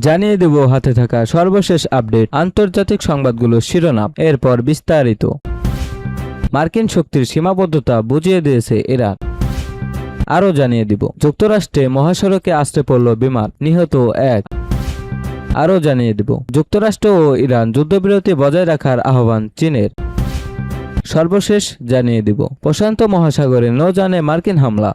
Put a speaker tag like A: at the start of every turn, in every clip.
A: জানিয়ে দেব হাতে থাকা সর্বশেষ আপডেট, আন্তর্জাতিক সংবাদগুলোর শিরোনাম, এরপর বিস্তারিত। মার্কিন শক্তির সীমাবদ্ধতা বুঝিয়ে দিয়েছে ইরান। আরও জানিয়ে দিব, যুক্তরাষ্ট্রে মহাসড়কে আছড়ে পড়ল বিমান, নিহত 1। আরও জানিয়ে দিব, যুক্তরাষ্ট্র ও ইরান যুদ্ধবিরতি বজায় রাখার আহ্বান চীনের। সর্বশেষ জানিয়ে দিব, প্রশান্ত মহাসাগরে নৌযানে মার্কিন হামলা।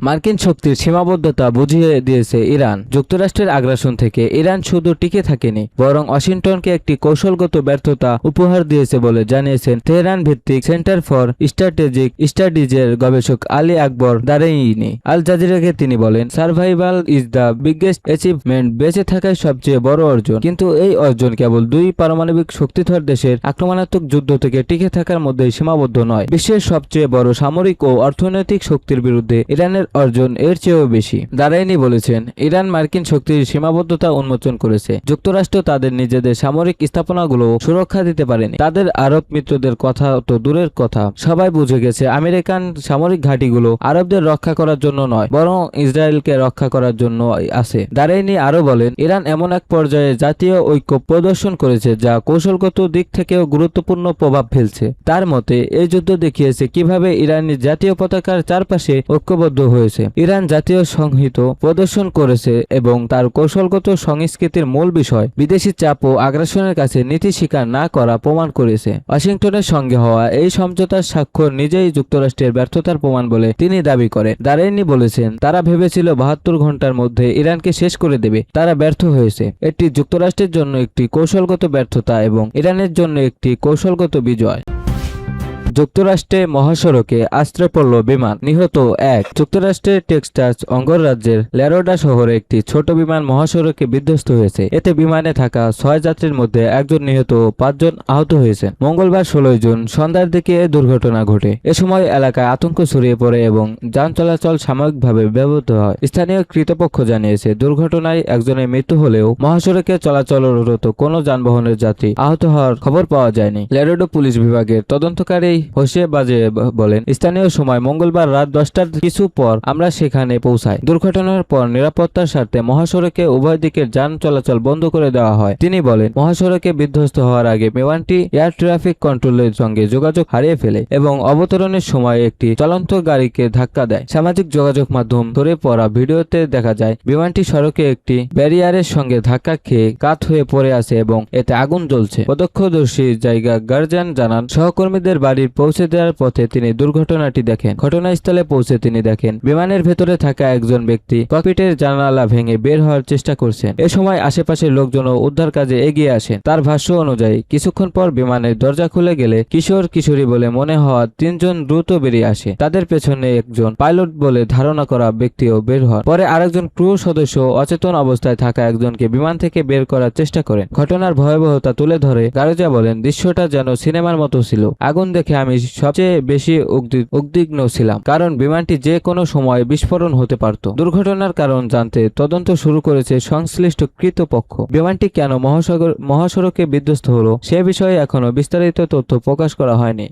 A: মার্কিন শক্তির সীমাবদ্ধতা বুঝিয়ে দিয়েছে ইরান। যুক্তরাষ্ট্রের আগ্রাসন থেকে ইরান শুধু টিকে থাকেনি, বরং ওয়াশিংটনকে একটি কৌশলগত ব্যর্থতা উপহার দিয়েছে বলে জানিয়েছেন তেহরান ভিত্তিক সেন্টার ফর স্ট্র্যাটেজিক স্টাডিজের গবেষক আলী আকবর দারেইনি। আল জাজিরাকে তিনি বলেন, survival is the biggest achievement, বেঁচে থাকাই সবচেয়ে বড় অর্জন। কিন্তু এই অর্জন কেবল দুই পারমাণবিক শক্তিধর দেশের আক্রমণাত্মক যুদ্ধ থেকে টিকে থাকার মধ্যেই সীমাবদ্ধ নয়। বিশ্বের সবচেয়ে বড় সামরিক ও অর্থনৈতিক শক্তির বিরুদ্ধে ইরানের অর্জন এর চেয়েও বেশি। দারাইনি বলেছেন, ইরান মার্কিন শক্তির সীমাবদ্ধতা উন্মোচন করেছে। যুক্তরাষ্ট্র তাদের নিজেদের সামরিক স্থাপনাগুলো সুরক্ষা দিতে পারেনি। তাদের আরব মিত্রদের কথা তো দূরের কথা, সবাই বুঝে গেছে আমেরিকান সামরিক ঘাঁটিগুলো আরবদের রক্ষা করার জন্য নয়, বরং ইসরায়েলকে রক্ষা করার জন্য আছে। দারাইনি আরো বলেন, ইরান এমন এক পর্যায়ে জাতীয় ঐক্য প্রদর্শন করেছে যা কৌশলগত দিক থেকেও গুরুত্বপূর্ণ প্রভাব ফেলছে। তার মতে, এই যুদ্ধ দেখিয়েছে কিভাবে ইরানি জাতীয় পতাকার চারপাশে ঐক্যবদ্ধ হয়েছে। ইরান জাতীয় সংহিত প্রদর্শন করেছে এবং তার কৌশলগত সংস্কৃতির মূল বিষয় বিদেশি চাপ ও আগ্রাসনের কাছে নীতি স্বীকার না করা প্রমাণ করেছে। ওয়াশিংটনের সঙ্গে হওয়া এই সমঝোতার স্বাক্ষর নিজেই যুক্তরাষ্ট্রের ব্যর্থতার প্রমাণ বলে তিনি দাবি করেন। দারেইনি বলেছেন, তারা ভেবেছিল 72 ঘন্টার মধ্যে ইরানকে শেষ করে দেবে, তারা ব্যর্থ হয়েছে। এটি যুক্তরাষ্ট্রের জন্য একটি কৌশলগত ব্যর্থতা এবং ইরানের জন্য একটি কৌশলগত বিজয়। যুক্তরাষ্ট্রে মহাসড়কে আছড়ে পড়ল বিমান, নিহত 1। যুক্তরাষ্ট্রের টেক্সাস অঙ্গরাজ্যের ল্যারোডা শহরে একটি ছোট বিমান মহাসড়কে বিধ্বস্ত হয়েছে। এতে বিমানে থাকা 6 যাত্রীর মধ্যে 1 জন নিহত ও 5 জন আহত হয়েছেন। মঙ্গলবার 16 জুন সন্ধ্যার দিকে এ দুর্ঘটনা ঘটে। এ সময় এলাকায় আতঙ্ক ছড়িয়ে পড়ে এবং যান চলাচল সাময়িকভাবে ব্যাহত হয়। স্থানীয় কর্তৃপক্ষ জানিয়েছে, দুর্ঘটনায় একজনের মৃত্যু হলেও মহাসড়কে চলাচলরত কোনো যানবাহনের যাত্রী আহত হওয়ার খবর পাওয়া যায়নি। ল্যারোডো পুলিশ বিভাগের তদন্তকারী হোসে বাজে বলেন, স্থানীয় সময় মঙ্গলবার রাত 10টার কিছু পর আমরা সেখানে পৌঁছাই। দুর্ঘটনার পর নিরাপত্তার স্বার্থে মহাসড়কে উভয় দিকের যান চলাচল বন্ধ করে দেওয়া হয়। তিনি বলেন, মহাসড়কে বিধ্বস্ত হওয়ার আগে বিমানটি এয়ার ট্রাফিক কন্ট্রোলের সঙ্গে যোগাযোগ হারিয়ে ফেলে এবং অবতরণের সময় একটি চলন্ত গাড়িকে ধাক্কা দেয়। সামাজিক যোগাযোগ মাধ্যম ধরে পড়া ভিডিওতে দেখা যায় বিমানটি সড়কে একটি ব্যারিয়ারের সঙ্গে ধাক্কা খেয়ে কাত হয়ে পড়ে আছে এবং এতে আগুন জ্বলছে। প্রত্যক্ষদর্শী জায়গা গার্জিয়ান জানান, সহকর্মীদের বাড়ির পৌঁছে দেওয়ার পথে তিনি দুর্ঘটনাটি দেখেন। ঘটনাস্থলে পৌঁছে তিনি দেখেন বিমানের ভেতরে থাকা একজন ব্যক্তি ককপিটের জানালা ভেঙে বের হওয়ার চেষ্টা করছেন। এ সময় আশেপাশের লোকজনও উদ্ধার কাজে এগিয়ে আসেন। তার ভাষ্য অনুযায়ী কিছুক্ষণ পর বিমানের দরজা খুলে গেলে কিশোর কিশোরী বলে মনে হওয়া 3 জন দ্রুত বেরিয়ে আসে। তাদের পেছনে একজন পাইলট বলে ধারণা করা ব্যক্তিও বের হন। পরে আরেকজন ক্রু সদস্য অচেতন অবস্থায় থাকা একজনকে বিমান থেকে বের করার চেষ্টা করেন। ঘটনার ভয়াবহতা তুলে ধরে গারজা বলেন, দৃশ্যটা যেন সিনেমার মতো ছিল। আগুন দেখে আমি সবচেয়ে বেশি উদ্বিগ্ন ছিলাম, কারণ বিমানটি যে কোনো সময় বিস্ফোরণ হতে পারত। দুর্ঘটনার কারণ জানতে তদন্ত শুরু করেছে সংশ্লিষ্ট কর্তৃপক্ষ। বিমানটি কেন মহাসড়কে বিধ্বস্ত হলো সে বিষয়ে এখনো বিস্তারিত তথ্য প্রকাশ করা হয়নি।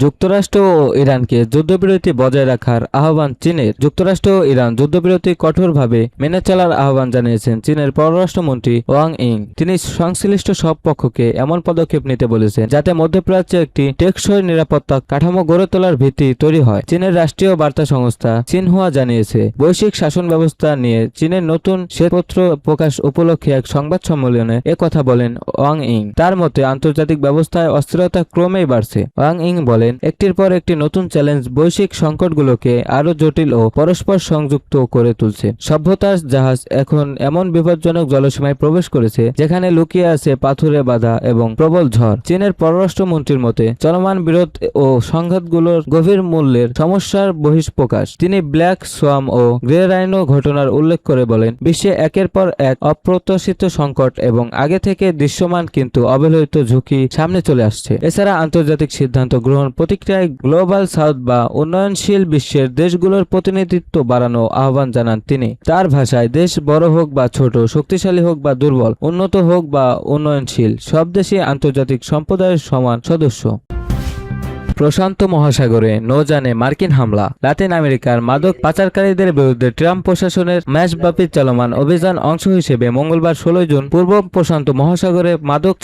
A: যুক্তরাষ্ট্র ও ইরানকে যুদ্ধবিরতি বজায় রাখার আহ্বান চীনের। যুক্তরাষ্ট্র ও ইরান যুদ্ধবিরতি কঠোরভাবে মেনে চলার আহ্বান জানিয়েছেন চীনের পররাষ্ট্রমন্ত্রী ওয়াং ইং। তিনি সংশ্লিষ্ট সব পক্ষকে এমন পদক্ষেপ নিতে বলেছেন যাতে মধ্যপ্রাচ্যে একটি টেকসই নিরাপত্তা কাঠামো গড়ে তোলার ভিত্তি তৈরি হয়। চীনের রাষ্ট্রীয় বার্তা সংস্থা সিনহুয়া জানিয়েছে, বৈশ্বিক শাসন ব্যবস্থা নিয়ে চীনের নতুন শ্বেতপত্র প্রকাশ উপলক্ষে এক সংবাদ সম্মেলনে কথা বলেন ওয়াং ইং। তার মতে, আন্তর্জাতিক ব্যবস্থায় অস্থিরতা ক্রমেই বাড়ছে। ওয়াং ইং বলেন, একটির পর একটি নতুন চ্যালেঞ্জ বৈশ্বিক সংকটগুলোকে আরো জটিল ও পরস্পর সংযুক্ত করে তুলছে। সভ্যতার জাহাজ এখন এমন বিপজ্জনক জলসীমায় প্রবেশ করেছে যেখানে লুকিয়ে আছে পাথুরে বাধা এবং প্রবল ঝড়। চীনের পররাষ্ট্রমন্ত্রীর মতে, চলমান বিরোধ ও সংঘাতগুলোর গভীর মূল্যের সমস্যার বহিঃপ্রকাশ। তিনি ব্ল্যাক সোয়াম ও গ্রে রাইনো ঘটনার উল্লেখ করে বলেন, বিশ্বে একের পর এক অপ্রত্যাশিত সংকট এবং আগে থেকে দৃশ্যমান কিন্তু অবহেলিত ঝুঁকি সামনে চলে আসছে। এছাড়া আন্তর্জাতিক সিদ্ধান্ত গ্রহণ প্রতিক্রিয়ায় গ্লোবাল সাউথ বা উন্নয়নশীল বিশ্বের দেশগুলোর প্রতিনিধিত্ব বাড়ানো আহ্বান জানান তিনি। তার ভাষায়, দেশ বড় হোক বা ছোট, শক্তিশালী হোক বা দুর্বল, উন্নত হোক বা উন্নয়নশীল, সব দেশই আন্তর্জাতিক সম্প্রদায়ের সমান সদস্য। প্রশান্ত মহাসাগরে নৌযানে মার্কিন হামলা। লাতিন আমেরিকার মাদক পাচারকারীদের বিরুদ্ধে ট্রাম্প প্রশাসনের মাসব্যাপী চলমান অভিযান অংশ হিসেবে মঙ্গলবার 16 জুন পূর্ব প্রশান্ত মহাসাগরে মাদক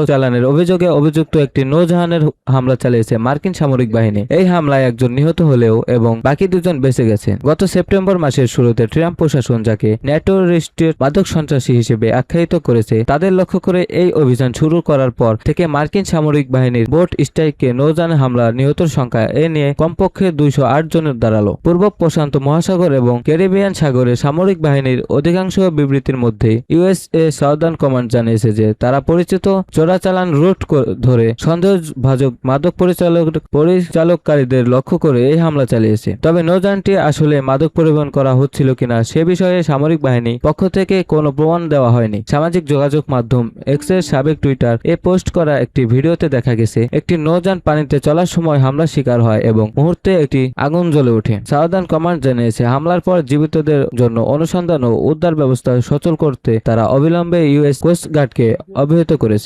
A: চালানের অভিযোগে অভিযুক্ত একটি নৌজাহানের হামলা চালিয়েছে মার্কিন সামরিক বাহিনী। এই হামলায় একজন নিহত হলেও এবং বাকি দুজন বেঁচে গেছেন। গত সেপ্টেম্বর মাসের শুরুতে ট্রাম্প প্রশাসন যাকে টেররিস্টের মাদক সন্ত্রাসী হিসেবে আখ্যায়িত করেছে তাদের লক্ষ্য করে এই অভিযান শুরু করার পর থেকে মার্কিন সামরিক বাহিনীর বোট স্ট্রাইকে নৌযানে হামলা নিহতের সংখ্যা এ নিয়ে কমপক্ষে 208 জনের দাঁড়ালো। পূর্ব প্রশান্ত মহাসাগর এবং ক্যারিবিয়ান সাগরে সামরিক বাহিনীর অধিকাংশ বিবৃতির মধ্যে ইউএসএ সাউদার্ন কমান্ড জানিয়েছে যে তারা পরিচিত চোরাচালান রুট ধরে সন্দেহভাজন মাদক পরিচালককারীদের লক্ষ্য করে এই হামলা চালিয়েছে। তবে নৌযানটি আসলে মাদক পরিবহন করা হচ্ছিল কিনা সে বিষয়ে সামরিক বাহিনী পক্ষ থেকে কোনো প্রমাণ দেওয়া হয়নি। সামাজিক যোগাযোগ মাধ্যম এক্সের সাবেক টুইটার পোস্ট করা একটি ভিডিওতে দেখা গেছে একটি নৌযান পানিতে চলার সময় হামলার শিকার হয় এবং মুহূর্তে একটি আগুন জ্বলে ওঠে। সাউদার্ন কমান্ড জানিয়েছে হামলার পর জীবিতদের জন্য অনুসন্ধান ও উদ্ধার ব্যবস্থা সচল করতে তারা অবিলম্বে ইউএস কোস্ট গার্ডকে অবহিত করেছে।